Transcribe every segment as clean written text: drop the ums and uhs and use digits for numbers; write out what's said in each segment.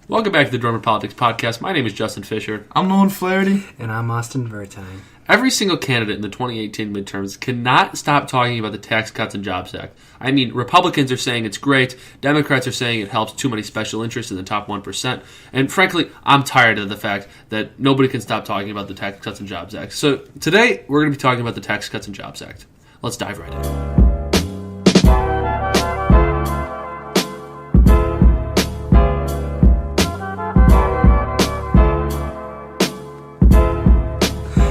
Welcome back to the Drummer Politics Podcast. My name is Justin Fisher. I'm Nolan Flaherty. And I'm Austin Vertine. Every single candidate in the 2018 midterms cannot stop talking about the Tax Cuts and Jobs Act. I mean, Republicans are saying it's great. Democrats are saying it helps too many special interests in the top 1%. And frankly, I'm tired of the fact that nobody can stop talking about the Tax Cuts and Jobs Act. So today, we're going to be talking about the Tax Cuts and Jobs Act. Let's dive right in.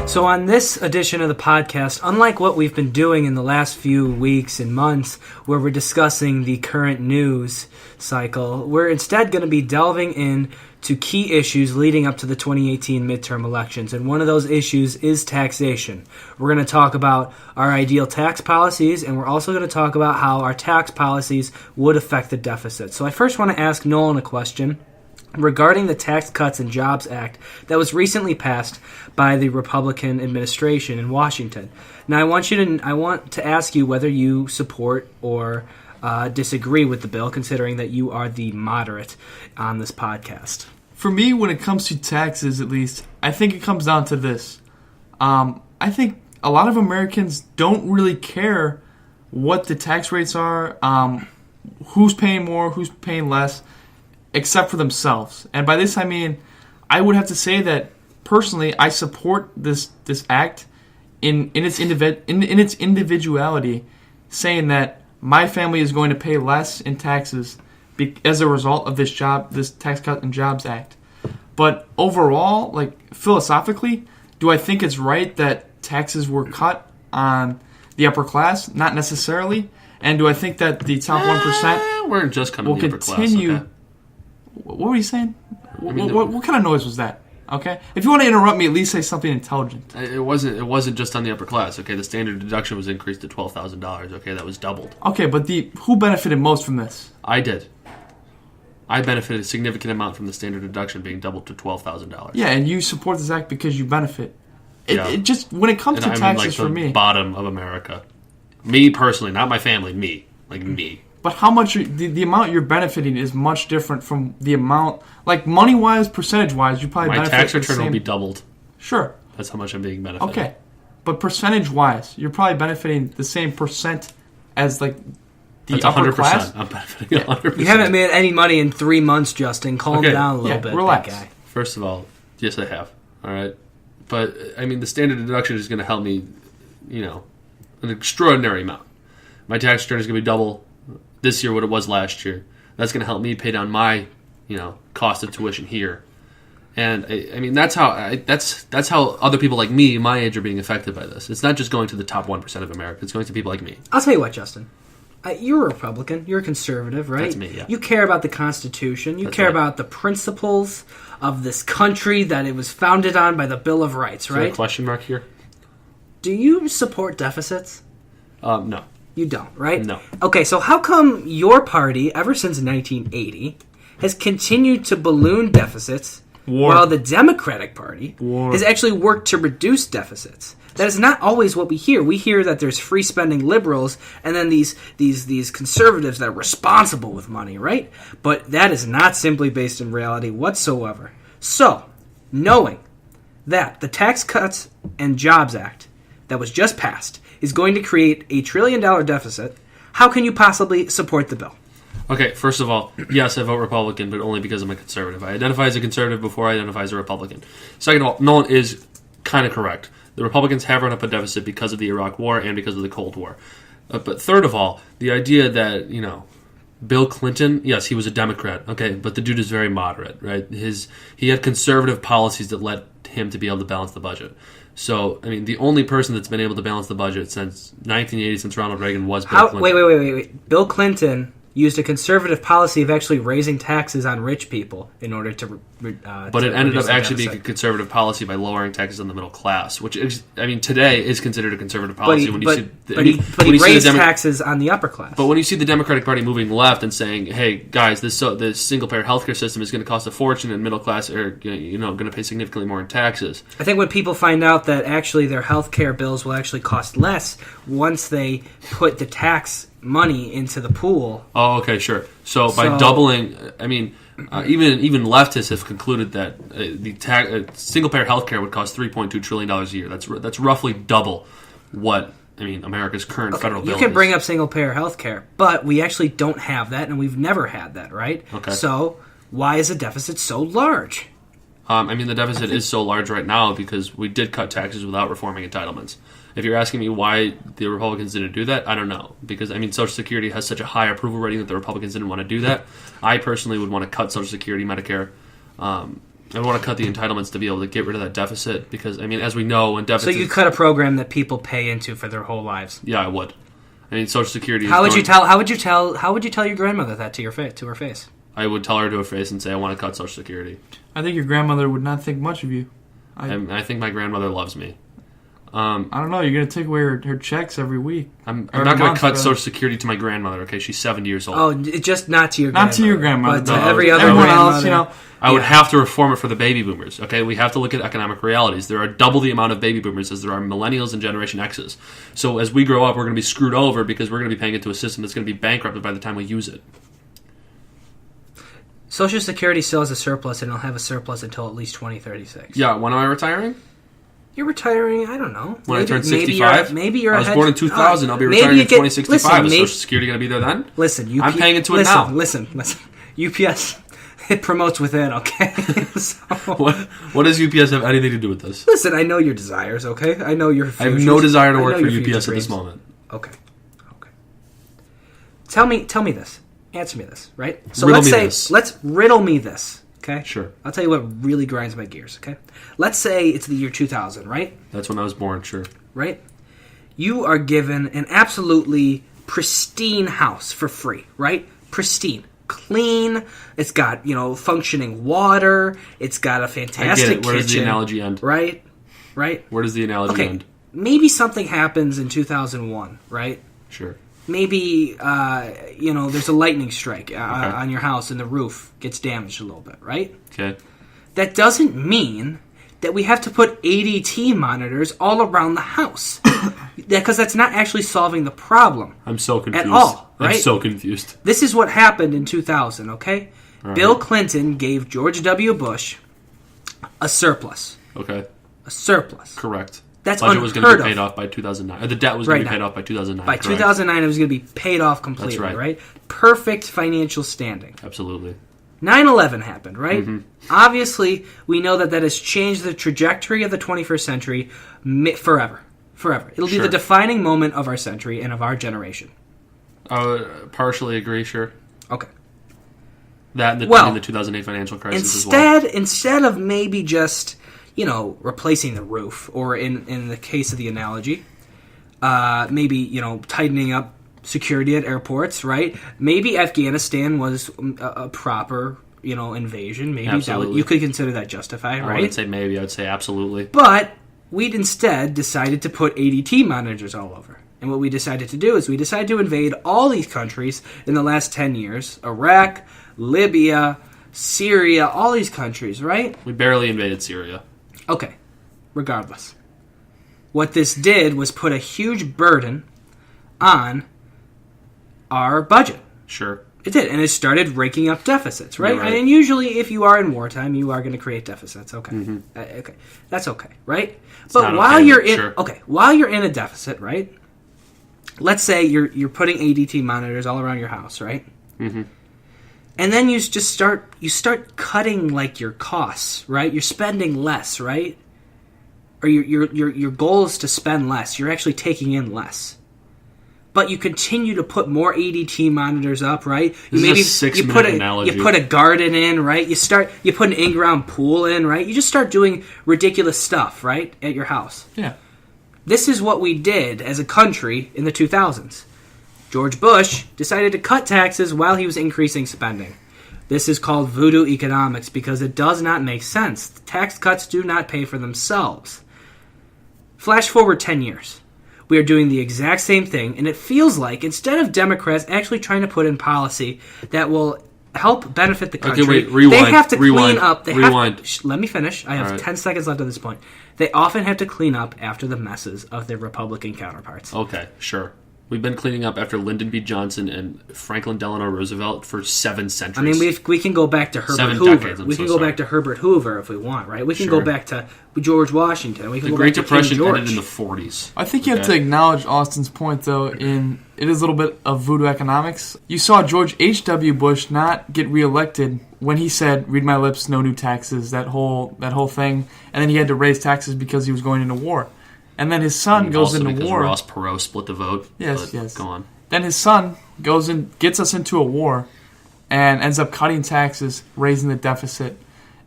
So on this edition of the podcast, unlike what we've been doing in the last few weeks and months where we're discussing the current news cycle, we're instead going to be delving into key issues leading up to the 2018 midterm elections. And one of those issues is taxation. We're going to talk about our ideal tax policies, and we're also going to talk about how our tax policies would affect the deficit. So I first want to ask Nolan a question regarding the Tax Cuts and Jobs Act that was recently passed by the Republican administration in Washington. Now, I want to ask you whether you support or disagree with the bill, considering that you are the moderate on this podcast. For me, when it comes to taxes, at least, I think it comes down to this. I think a lot of Americans don't really care what the tax rates are, who's paying more, who's paying less, except for themselves. And by this I mean, I would have to say that personally, I support this act in its individuality, saying that my family is going to pay less in taxes as a result of this Tax Cut and Jobs Act. But overall, like philosophically, do I think it's right that taxes were cut on the upper class? Not necessarily. And do I think that the top 1% we're just coming will to the upper continue? Class, okay? What were you saying? What kind of noise was that? Okay, if you want to interrupt me, at least say something intelligent. It wasn't just on the upper class. Okay, the standard deduction was increased to $12,000. Okay, that was doubled. Okay, but who benefited most from this? I did. I benefited a significant amount from the standard deduction being doubled to $12,000. Yeah, and you support this act because you benefit. It just when it comes and to I taxes mean, like, for me, bottom of America, me personally, not my family, me. But how much the amount you're benefiting is much different from the amount, like money-wise, percentage-wise, you probably benefit my tax the return same. will be doubled. Sure. That's how much I'm being benefited. Okay. But percentage-wise, you're probably benefiting the same percent as like the That's upper 100%. class. I'm benefiting 100%. You haven't made any money in 3 months, Justin. Calm down a little bit, relax. big guy. First of all, yes, I have. All right. But, I mean, the standard deduction is going to help me, an extraordinary amount. My tax return is going to be double this year what it was last year. That's going to help me pay down my, cost of tuition here. And I mean that's how other people like me, my age, are being affected by this. It's not just going to the top 1% of America. It's going to people like me. I'll tell you what, Justin. You're a Republican. You're a conservative, right? That's me, yeah. You care about the Constitution. You care about the principles of this country that it was founded on by the Bill of Rights, right? Is there a question mark here? Do you support deficits? No. You don't, right? No. Okay, so how come your party, ever since 1980, has continued to balloon deficits while the Democratic Party has actually worked to reduce deficits? That is not always what we hear. We hear that there's free spending liberals and then these conservatives that are responsible with money, right? But that is not simply based in reality whatsoever. So, knowing that the Tax Cuts and Jobs Act that was just passed is going to create a $1 trillion deficit, how can you possibly support the bill? Okay, first of all, yes, I vote Republican, but only because I'm a conservative. I identify as a conservative before I identify as a Republican. Second of all, Nolan is kind of correct. The Republicans have run up a deficit because of the Iraq War and because of the Cold War. But third of all, the idea that, Bill Clinton, yes, he was a Democrat, okay, but the dude is very moderate, right? He had conservative policies that led him to be able to balance the budget. So, I mean, the only person that's been able to balance the budget since 1980, since Ronald Reagan, was Bill Clinton. Wait. Bill Clinton used a conservative policy of actually raising taxes on rich people in order to but it ended up actually being a conservative policy by lowering taxes on the middle class, which is, I mean, today is considered a conservative policy. But he raised taxes on the upper class. But when you see the Democratic Party moving left and saying, "Hey guys, this single-payer healthcare system is going to cost a fortune, and middle class are going to pay significantly more in taxes," I think when people find out that actually their healthcare bills will actually cost less once they put the tax money into the pool. Oh, okay, sure. So by doubling, I mean, Even leftists have concluded that single-payer health care would cost $3.2 trillion a year. That's roughly double what America's current federal bill is. You can bring up single-payer health care, but we actually don't have that, and we've never had that, right? Okay. So why is the deficit so large? The deficit is so large right now because we did cut taxes without reforming entitlements. If you're asking me why the Republicans didn't do that, I don't know. Because, Social Security has such a high approval rating that the Republicans didn't want to do that. I personally would want to cut Social Security, Medicare. I would want to cut the entitlements to be able to get rid of that deficit. Because, as we know, when deficits... So you cut a program that people pay into for their whole lives? Yeah, I would. Social Security... How would you tell your grandmother that to her face? I would tell her to her face and say, I want to cut Social Security. I think your grandmother would not think much of you. I think my grandmother loves me. I don't know. You're going to take away her checks every week. I'm not going to cut Social Security to my grandmother, okay? She's 70 years old. Oh, just not to your grandmother. Not to your grandmother. But to everyone else, I would have to reform it for the baby boomers, okay? We have to look at economic realities. There are double the amount of baby boomers as there are millennials and Generation X's. So as we grow up, we're going to be screwed over because we're going to be paying into a system that's going to be bankrupted by the time we use it. Social Security still has a surplus, and it'll have a surplus until at least 2036. Yeah, when am I retiring? You're retiring, I don't know. When I turn 65? Maybe you're I was born in 2000. I'll be retiring in 2065. Is Social Security going to be there then? Listen, I'm paying into it now. Listen. UPS, it promotes within, okay? So, what does UPS have anything to do with this? Listen, I know your desires, okay? I know your futures. I have no desire to work for UPS at this moment. Okay. Tell me this. Answer me this, right? So let's riddle me this. Okay? Sure. I'll tell you what really grinds my gears, okay? Let's say it's the year 2000, right? That's when I was born, sure. Right? You are given an absolutely pristine house for free, right? Pristine. Clean. It's got, functioning water. It's got a fantastic kitchen. Where does the analogy end? Right? Where does the analogy end? Maybe something happens in 2001, right? Sure. Maybe, there's a lightning strike on your house and the roof gets damaged a little bit, right? Okay. That doesn't mean that we have to put ADT monitors all around the house. Because that's not actually solving the problem. I'm so confused. At all, right? I'm so confused. This is what happened in 2000, okay? Right. Bill Clinton gave George W. Bush a surplus. Okay. A surplus. Correct. That's budget unheard was going to be paid of. off by 2009. The debt was going to be paid off by 2009. By correct. 2009, it was going to be paid off completely, That's right? Perfect financial standing. Absolutely. 9/11 happened, right? Mm-hmm. Obviously, we know that has changed the trajectory of the 21st century forever. Forever. It'll be the defining moment of our century and of our generation. I would partially agree, sure. Okay. That and the 2008 financial crisis as well. Instead of maybe just... replacing the roof, or in the case of the analogy, maybe, tightening up security at airports, right? Maybe Afghanistan was a proper, invasion. Maybe you could consider that justified, right? I wouldn't say maybe, I would say absolutely. But we'd instead decided to put ADT monitors all over. And what we decided to do is we decided to invade all these countries in the last 10 years. Iraq, Libya, Syria, all these countries, right? We barely invaded Syria. Okay, regardless. What this did was put a huge burden on our budget. Sure. It did, and it started raking up deficits, right? Right. And usually if you are in wartime, you are going to create deficits. Okay. Mm-hmm. Okay. That's okay, right? It's but not while okay, you're but in sure. while you're in a deficit, right? Let's say you're putting ADT monitors all around your house, right? Mm-hmm. And then you start cutting like your costs, right? You're spending less, right? Or your goal is to spend less. You're actually taking in less. But you continue to put more ADT monitors up, right? This is a 6-minute analogy. You put a garden in, right? You put an in-ground pool in, right? You just start doing ridiculous stuff, right, at your house. Yeah. This is what we did as a country in the 2000s. George Bush decided to cut taxes while he was increasing spending. This is called voodoo economics because it does not make sense. Tax cuts do not pay for themselves. Flash forward 10 years. We are doing the exact same thing, and it feels like instead of Democrats actually trying to put in policy that will help benefit the country, okay, wait, rewind, they have to clean up. Rewind. Let me finish. I have right. 10 seconds left at this point. They often have to clean up after the messes of their Republican counterparts. Okay, sure. We've been cleaning up after Lyndon B. Johnson and Franklin Delano Roosevelt for 7 I centuries. mean, we can go back to Herbert 7 Hoover. decades, I'm We so can go sorry. back to Herbert Hoover if we want, right? We can Sure. go back to George Washington. We can The go Great back to Depression King George. ended in the 40s. I think you have to acknowledge Austin's point, though, in it is a little bit of voodoo economics. You saw George H.W. Bush not get reelected when he said, "Read my lips, no new taxes," that whole thing, and then he had to raise taxes because he was going into war. And then his son goes Also into because war. Ross Perot split the vote. Yes, but yes. Go on. Then his son goes and gets us into a war and ends up cutting taxes, raising the deficit,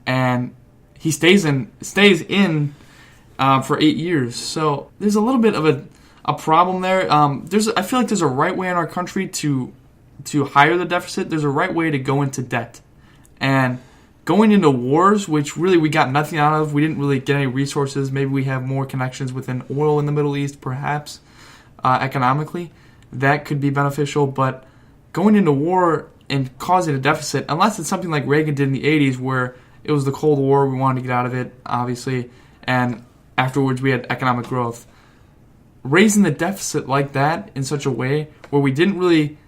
and he stays in for 8 years. So there's a little bit of a problem there. I feel like there's a right way in our country to hire the deficit. There's a right way to go into debt. And going into wars, which really we got nothing out of, we didn't really get any resources. Maybe we have more connections within oil in the Middle East, perhaps, economically. That could be beneficial. But going into war and causing a deficit, unless it's something like Reagan did in the 80s where it was the Cold War, we wanted to get out of it, obviously, and afterwards we had economic growth. Raising the deficit like that in such a way where we didn't really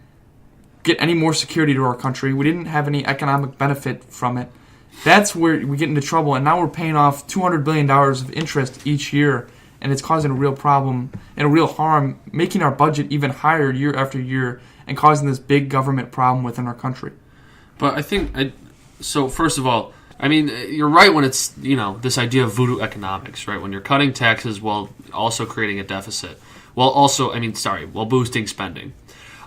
get any more security to our country, we didn't have any economic benefit from it, that's where we get into trouble. And now we're paying off $200 billion of interest each year, and it's causing a real problem and a real harm, making our budget even higher year after year and causing this big government problem within our country. But I think, so first of all, I mean, you're right when it's, this idea of voodoo economics, right? When you're cutting taxes while also creating a deficit. While boosting spending.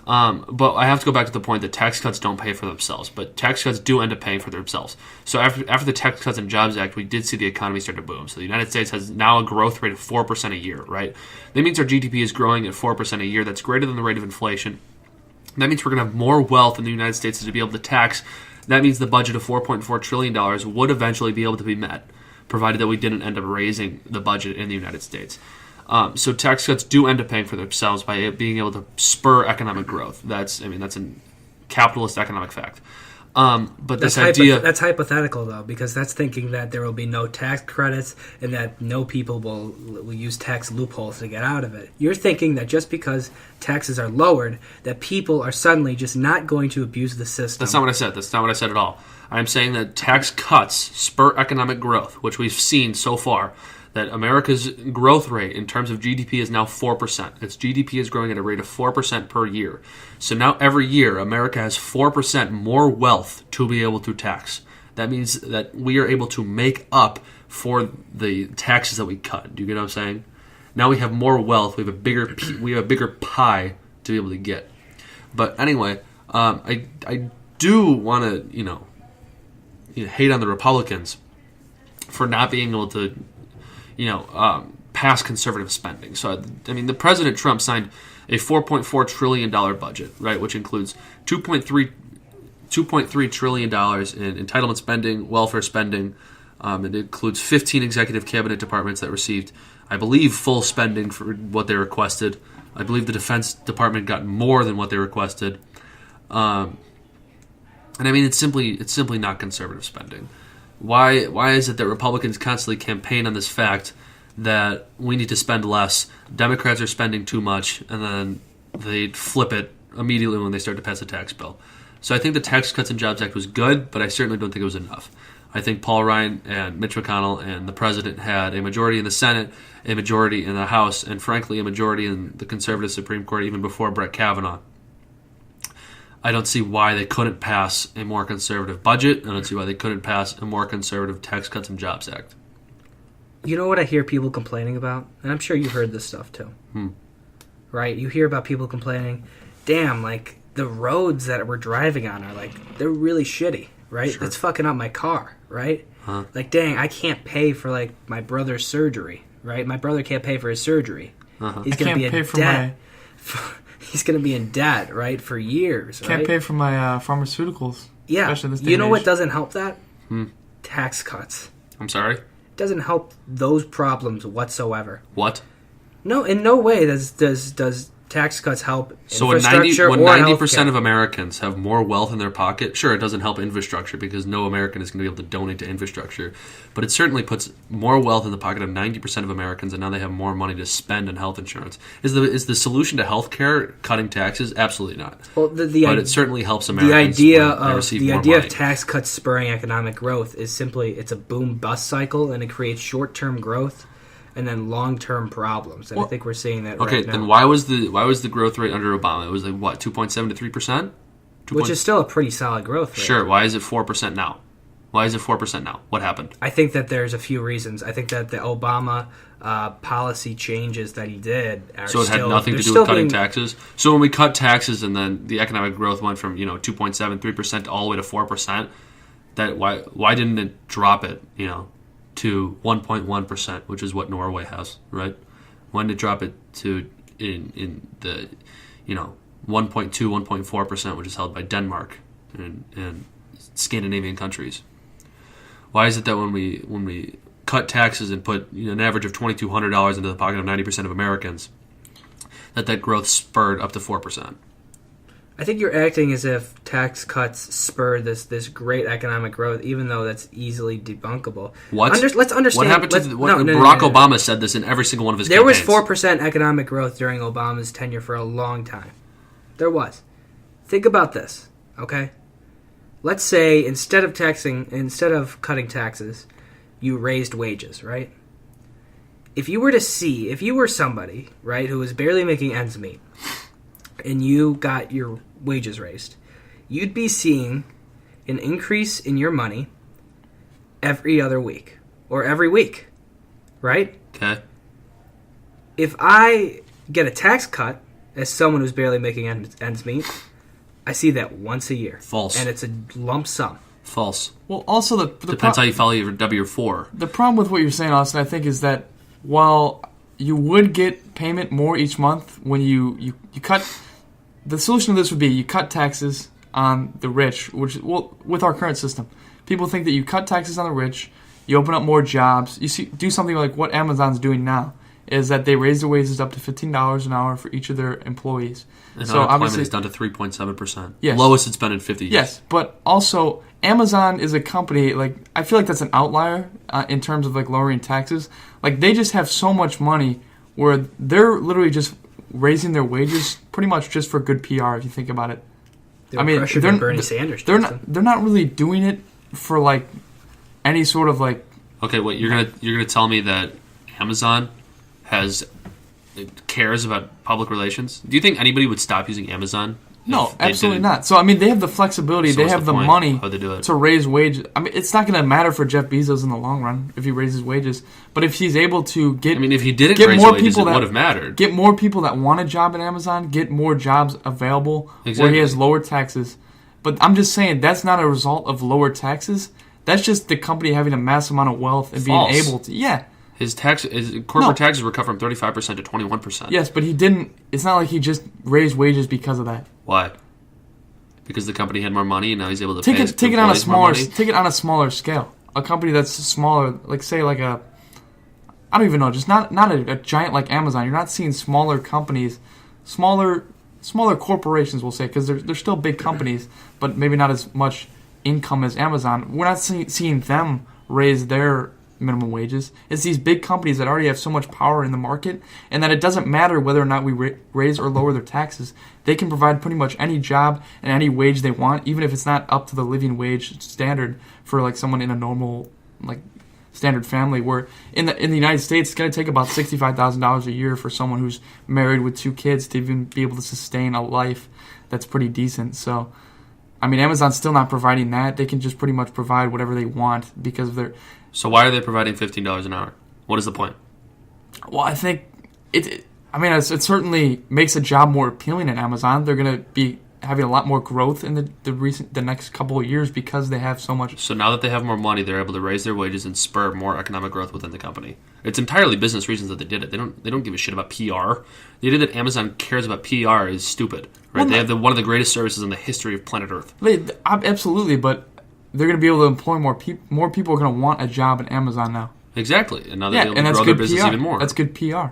But I have to go back to the point that tax cuts don't pay for themselves, but tax cuts do end up paying for themselves. So after the Tax Cuts and Jobs Act, we did see the economy start to boom. So the United States has now a growth rate of 4% a year, right? That means our GDP is growing at 4% a year. That's greater than the rate of inflation. That means we're going to have more wealth in the United States to be able to tax. That means the budget of $4.4 trillion would eventually be able to be met, provided that we didn't end up raising the budget in the United States. So tax cuts do end up paying for themselves by being able to spur economic growth. That's a capitalist economic fact. But That's that's hypothetical, though, because that's thinking that there will be no tax credits and that no people will use tax loopholes to get out of it. You're thinking that just because taxes are lowered, that people are suddenly just not going to abuse the system. That's not what I said. That's not what I said at all. I'm saying that tax cuts spur economic growth, which we've seen so far. That America's growth rate in terms of GDP is now 4%. Its GDP is growing at a rate of 4% per year. So now every year, America has 4% more wealth to be able to tax. That means that we are able to make up for the taxes that we cut. Do you get what I'm saying? Now we have more wealth. We have a bigger pie to be able to get. But anyway, I do want to hate on the Republicans for not being able to pass conservative spending. So, I mean, the President Trump signed a $4.4 trillion budget, right, which includes $2.3 trillion in entitlement spending, welfare spending. It includes 15 executive cabinet departments that received, I believe, full spending for what they requested. I believe the Defense Department got more than what they requested. And I mean, it's simply not conservative spending. Why is it that Republicans constantly campaign on this fact that we need to spend less, Democrats are spending too much, and then they flip it immediately when they start to pass a tax bill? So I think the Tax Cuts and Jobs Act was good, but I certainly don't think it was enough. I think Paul Ryan and Mitch McConnell and the President had a majority in the Senate, a majority in the House, and frankly a majority in the conservative Supreme Court even before Brett Kavanaugh. I don't see why they couldn't pass a more conservative budget. I don't see why they couldn't pass a more conservative Tax Cuts and Jobs Act. You know what I hear people complaining about? And I'm sure you've heard this stuff too. Right? You hear about people complaining, damn, like, the roads that we're driving on are, like, they're really shitty, right? Sure. It's fucking up my car, right? Huh. Like, dang, I can't pay for, like, my brother's surgery, right? My brother can't pay for his surgery. He's going to be in debt. He's going to be in debt, right, for years. Can't pay for my pharmaceuticals. Yeah. Especially this day You and know age. what doesn't help that? Tax cuts. I'm sorry? It doesn't help those problems whatsoever. What? No, in no way does tax cuts help So when infrastructure or 90% of healthcare. Americans have more wealth in their pocket, sure, it doesn't help infrastructure because no American is going to be able to donate to infrastructure. But it certainly puts more wealth in the pocket of 90% of Americans, and now they have more money to spend on health insurance. Is the solution to healthcare cutting taxes? Absolutely not. Well, But it certainly helps the Americans idea when they of receive the more idea money. of tax cuts spurring economic growth is simply it's a boom bust cycle, and it creates short term growth and then long term problems. And I think we're seeing that Okay, right now. then why was the growth rate under Obama? It was like what, 2.7 to 3%? Which is still a pretty solid growth rate. Sure. Why is it 4% now? Why is it 4% now? What happened? I think that there's a few reasons. I think that the Obama policy changes that he did are So it had still, nothing they're to do still with cutting being- taxes. So when we cut taxes and then the economic growth went from 2.7, 3% all the way to 4%, that why didn't it drop it to 1.1%, which is what Norway has, right? Why didn't it drop it to in the 1.2, 1.4%, which is held by Denmark and Scandinavian countries? Why is it that when we cut taxes and put an average of $2,200 into the pocket of 90% of Americans, that growth spurred up to 4%? I think you're acting as if tax cuts spur this great economic growth, even though that's easily debunkable. What? Let's understand. What happened to Barack Obama said this in every single one of his There was campaigns. 4% economic growth during Obama's tenure for a long time. There was. Think about this, okay? Let's say instead of cutting taxes, you raised wages, right? If you were somebody, right, who was barely making ends meet, and you got your wages raised, you'd be seeing an increase in your money every other week or every week, right? Okay. If I get a tax cut as someone who's barely making ends meet, I see that once a year. False. And it's a lump sum. False. Well, also Depends how you follow your W-4. The problem with what you're saying, Austin, I think, is that while you would get payment more each month when you cut, the solution to this would be you cut taxes on the rich, which with our current system, people think that you cut taxes on the rich, you open up more jobs, do something like what Amazon's doing now, is that they raise the wages up to $15 an hour for each of their employees. And so unemployment obviously is down to 3.7%. Yes. Lowest it's been in 50 years. Yes, but also Amazon is a company, like, I feel like that's an outlier in terms of like lowering taxes. Like, they just have so much money where they're literally just raising their wages pretty much just for good PR if you think about it. They were pressured by Bernie Sanders. They're not really doing it for like any sort of like. Okay, wait, you're gonna tell me that Amazon cares about public relations? Do you think anybody would stop using Amazon? No, absolutely not. So, I mean, they have the flexibility, they have the money How'd they do it? to raise wages. I mean, it's not going to matter for Jeff Bezos in the long run if he raises wages. But if he's able to get... I mean, if he didn't get raise more wages, people it would have mattered. Get more people that want a job at Amazon, get more jobs available where Exactly. he has lower taxes. But I'm just saying, that's not a result of lower taxes. That's just the company having a massive amount of wealth and False. being able to... Yeah. His corporate taxes were cut from 35% to 21%. Yes, but he didn't... It's not like he just raised wages because of that. Why? Because the company had more money and now he's able to Take pay it his on a employees more money? take it on a smaller scale. A company that's smaller, like say like a, I don't even know, just not a giant like Amazon. You're not seeing smaller companies, smaller corporations, we'll say, because they're still big companies, but maybe not as much income as Amazon. We're not seeing them raise their minimum wages. It's these big companies that already have so much power in the market, and that it doesn't matter whether or not we raise or lower their taxes. They can provide pretty much any job and any wage they want, even if it's not up to the living wage standard for like someone in a normal like standard family. Where in the United States, it's going to take about $65,000 a year for someone who's married with 2 kids to even be able to sustain a life that's pretty decent. So, I mean, Amazon's still not providing that. They can just pretty much provide whatever they want because of their... So why are they providing $15 an hour? What is the point? Well, I think it certainly makes a job more appealing at Amazon. They're going to be having a lot more growth in the next couple of years because they have so much. So now that they have more money, they're able to raise their wages and spur more economic growth within the company. It's entirely business reasons that they did it. They don't give a shit about PR. The idea that Amazon cares about PR is stupid. Right? Well, they have one of the greatest services in the history of planet Earth. Absolutely, but they're going to be able to employ more people. More people are going to want a job at Amazon now. Exactly, and now they're able and to that's grow their good business PR. even more. That's good PR.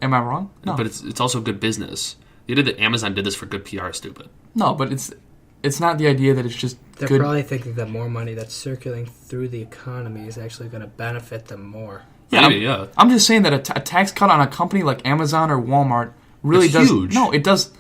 Am I wrong? No. But it's also good business. The idea that Amazon did this for good PR is stupid. No, but it's not the idea that it's just They're good. probably thinking that more money that's circulating through the economy is actually going to benefit them more. Yeah, Maybe, yeah. I'm just saying that a tax cut on a company like Amazon or Walmart really It's does. huge. No, it does.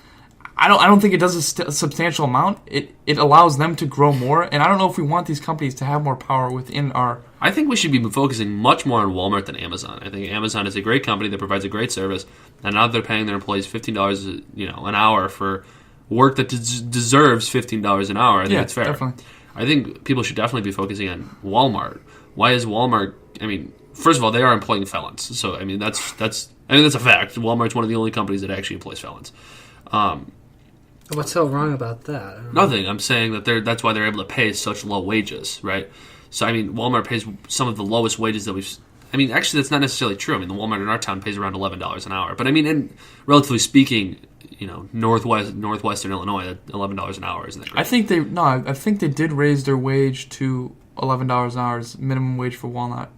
I don't think it does a substantial amount. It allows them to grow more, and I don't know if we want these companies to have more power within our. I think we should be focusing much more on Walmart than Amazon. I think Amazon is a great company that provides a great service, and now they're paying their employees $15, an hour for work that deserves $15 an hour. I think it's fair. Definitely. I think people should definitely be focusing on Walmart. Why is Walmart? I mean, first of all, they are employing felons, so I mean that's a fact. Walmart's one of the only companies that actually employs felons. What's so wrong about that? I don't know. Nothing. I'm saying that that's why they're able to pay such low wages, right? So, I mean, Walmart pays some of the lowest wages that we've... I mean, actually, that's not necessarily true. I mean, the Walmart in our town pays around $11 an hour. But, I mean, and relatively speaking, northwestern Illinois, $11 an hour isn't that great? I think they did raise their wage to $11 an hour as minimum wage for Walmart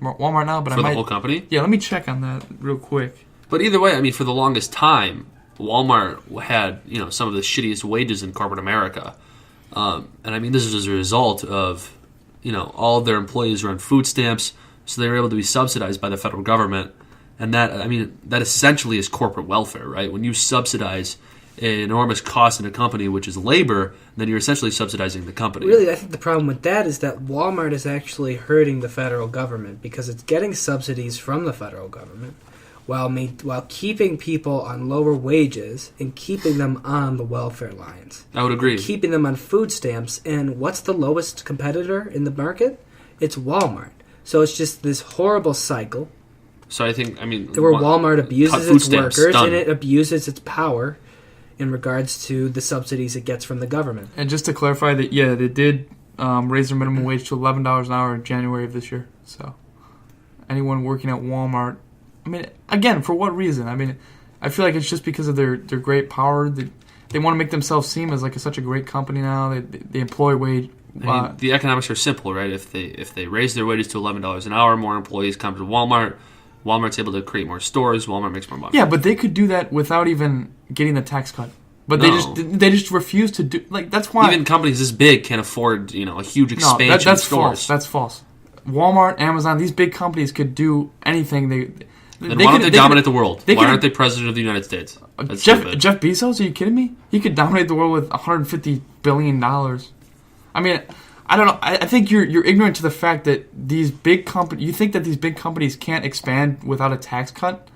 now, but For the whole company? Yeah, let me check on that real quick. But either way, I mean, for the longest time, Walmart had, some of the shittiest wages in corporate America. And, I mean, this is as a result of... all of their employees are on food stamps, so they were able to be subsidized by the federal government. And that essentially is corporate welfare, right? When you subsidize an enormous cost in a company, which is labor, then you're essentially subsidizing the company. Really, I think the problem with that is that Walmart is actually hurting the federal government because it's getting subsidies from the federal government while keeping people on lower wages and keeping them on the welfare lines. I would agree. Keeping them on food stamps. And what's the lowest competitor in the market? It's Walmart. So it's just this horrible cycle. So I think, where Walmart abuses its workers and it abuses its power in regards to the subsidies it gets from the government. And just to clarify that, yeah, they did raise their minimum wage to $11 an hour in January of this year. So anyone working at Walmart, I mean, again, for what reason? I mean, I feel like it's just because of their great power. They want to make themselves seem as like such a great company now. They employ wage. The economics are simple, right? If they raise their wages to $11 an hour, more employees come to Walmart. Walmart's able to create more stores. Walmart makes more money. Yeah, but they could do that without even getting the tax cut. But they just refuse to do. Like, that's why even companies this big can't afford a huge expansion of stores. False. That's false. Walmart, Amazon, these big companies could do anything. Then why don't they dominate the world? Why aren't they president of the United States? Jeff Bezos? Are you kidding me? He could dominate the world with $150 billion. I mean, I don't know. I think you're ignorant to the fact that these big companies. You think that these big companies can't expand without a tax cut?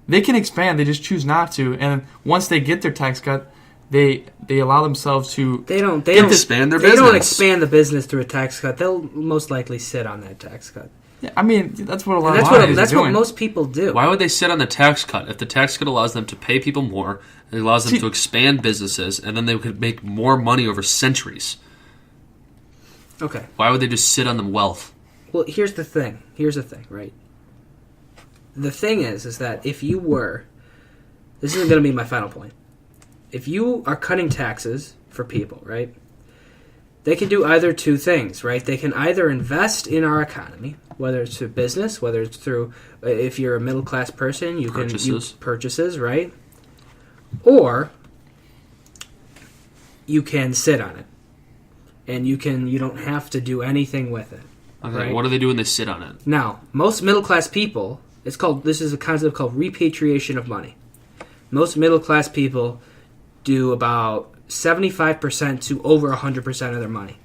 They can expand. They just choose not to. And once they get their tax cut, they allow themselves to. They don't expand their business. They don't expand the business through a tax cut. They'll most likely sit on that tax cut. Yeah, I mean, that's what a lot of companies are doing. That's what most people do. Why would they sit on the tax cut? If the tax cut allows them to pay people more, it allows them to expand businesses, and then they could make more money over centuries. Okay. Why would they just sit on the wealth? Well, here's the thing, right? The thing is that if you were... This is going to be my final point. If you are cutting taxes for people, right? They can do either two things, right? They can either invest in our economy, whether it's through business, whether it's through, if you're a middle-class person, you can purchases, right? Or you can sit on it, and you don't have to do anything with it. Okay, right? What do they do when they sit on it? Now, most middle-class people, this is a concept called repatriation of money. Most middle-class people do about 75% to over 100% of their money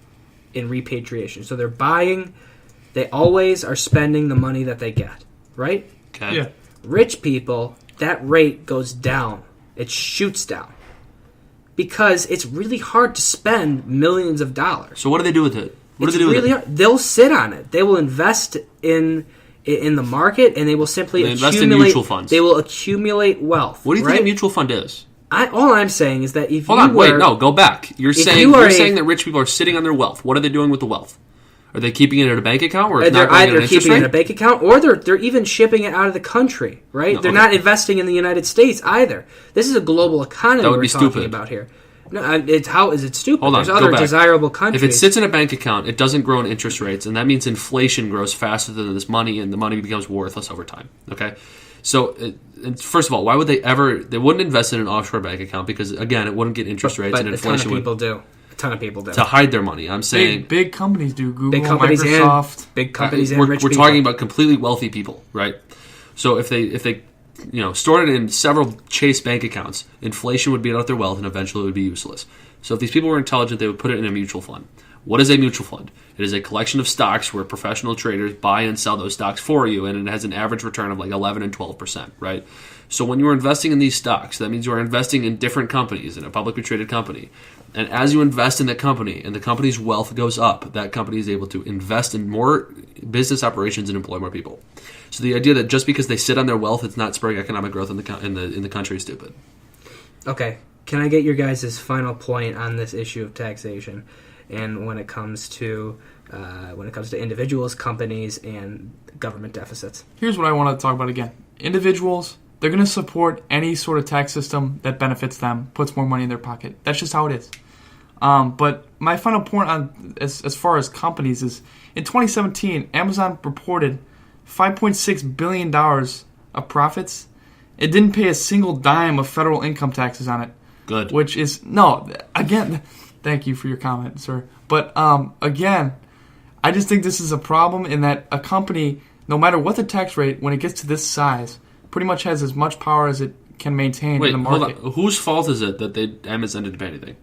in repatriation. So they always are spending the money that they get, right? Okay. Yeah. Rich people, that rate goes down. It shoots down. Because it's really hard to spend millions of dollars. So what do they do with it? Hard. They'll sit on it. They will invest in the market, and they will simply invest in mutual funds. They will accumulate wealth. What do you think a mutual fund is? All I'm saying is that if go back. You're saying that rich people are sitting on their wealth. What are they doing with the wealth? Are they keeping it in a bank account, or they're either keeping it in a bank account, or they're even shipping it out of the country? Right? No, they're not investing in the United States either. This is a global economy we're talking about here. No, how is it stupid? Hold on, there's other desirable countries. If it sits in a bank account, it doesn't grow in interest rates, and that means inflation grows faster than this money, and the money becomes worthless over time. Okay. So, first of all, why would they ever? They wouldn't invest in an offshore bank account because, again, it wouldn't get interest rates But and a ton of inflation people do. A ton of people do. to hide their money. I'm saying Big companies do. Google, Big companies Microsoft. big companies and we're rich people. talking about completely wealthy people, right? So if they stored it in several Chase bank accounts, inflation would beat out their wealth and eventually it would be useless. So if these people were intelligent, they would put it in a mutual fund. What is a mutual fund? It is a collection of stocks where professional traders buy and sell those stocks for you, and it has an average return of like 11 and 12%, right? So when you're investing in these stocks, that means you are investing in different companies, in a publicly traded company. And as you invest in the company and the company's wealth goes up, that company is able to invest in more business operations and employ more people. So the idea that just because they sit on their wealth, it's not spurring economic growth in the country is stupid. Okay, can I get your guys' final point on this issue of taxation, and when it comes to individuals, companies, and government deficits? Here's what I want to talk about again. Individuals, they're going to support any sort of tax system that benefits them, puts more money in their pocket. That's just how it is. But my final point on as far as companies is, in 2017, Amazon reported $5.6 billion of profits. It didn't pay a single dime of federal income taxes on it. Good. Which is, again, thank you for your comment, sir. But again, I just think this is a problem in that a company, no matter what the tax rate, when it gets to this size, pretty much has as much power as it can maintain in the market. Hold on. Whose fault is it that Amazon didn't pay anything?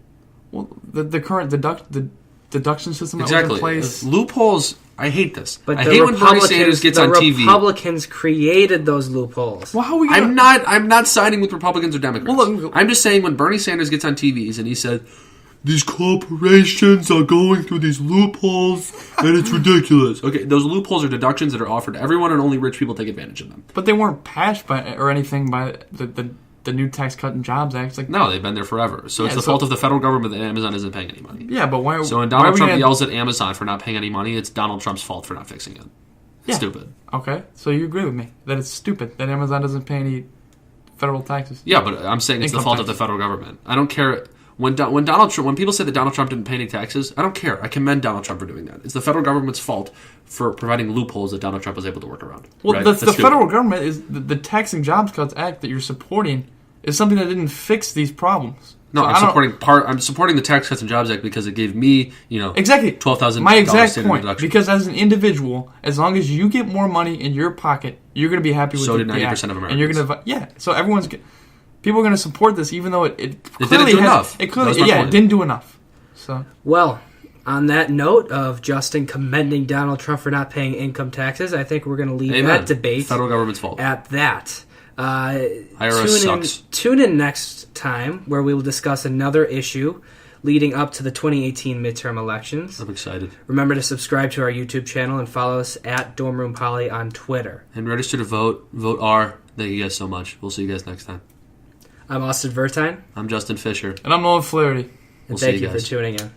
Well, the current deduction system that was Exactly. in place. Loopholes, I hate this. But I hate when Bernie Sanders gets on TV. The Republicans created those loopholes. Well, how are we gonna... I'm not siding with Republicans or Democrats. Well, look, I'm just saying when Bernie Sanders gets on TVs and he said, these corporations are going through these loopholes and it's ridiculous. Okay, those loopholes are deductions that are offered to everyone and only rich people take advantage of them. But they weren't passed by or anything by the new Tax Cut and Jobs Act. Like, no, they've been there forever. So it's the fault of the federal government that Amazon isn't paying any money. Yeah, but why? So when Donald Trump yells at Amazon for not paying any money, it's Donald Trump's fault for not fixing it. Yeah. Stupid. Okay, so you agree with me that it's stupid that Amazon doesn't pay any federal taxes? Yeah, but I'm saying it's the fault of the federal government. I don't care. When people say that Donald Trump didn't pay any taxes, I don't care. I commend Donald Trump for doing that. It's the federal government's fault for providing loopholes that Donald Trump was able to work around. Well, right? the federal government is the Tax and Jobs Cuts Act that you're supporting is something that didn't fix these problems. No, so I'm supporting the Tax Cuts and Jobs Act because it gave me, exactly $12,000. My exact point. Deduction. Because as an individual, as long as you get more money in your pocket, you're going to be happy with so the did 90% act. of Americans. And you're going to so everyone's people are going to support this, even though it didn't clearly do enough. It clearly point. It didn't do enough. So well. On that note of Justin commending Donald Trump for not paying income taxes, I think we're going to leave that debate federal government's fault at that. IRS sucks. Tune in next time where we will discuss another issue leading up to the 2018 midterm elections. I'm excited. Remember to subscribe to our YouTube channel and follow us at Dorm Room Poly on Twitter. And register to vote. Vote R. Thank you guys so much. We'll see you guys next time. I'm Austin Vertine. I'm Justin Fisher. And I'm Nolan Flaherty. And thank you for tuning in.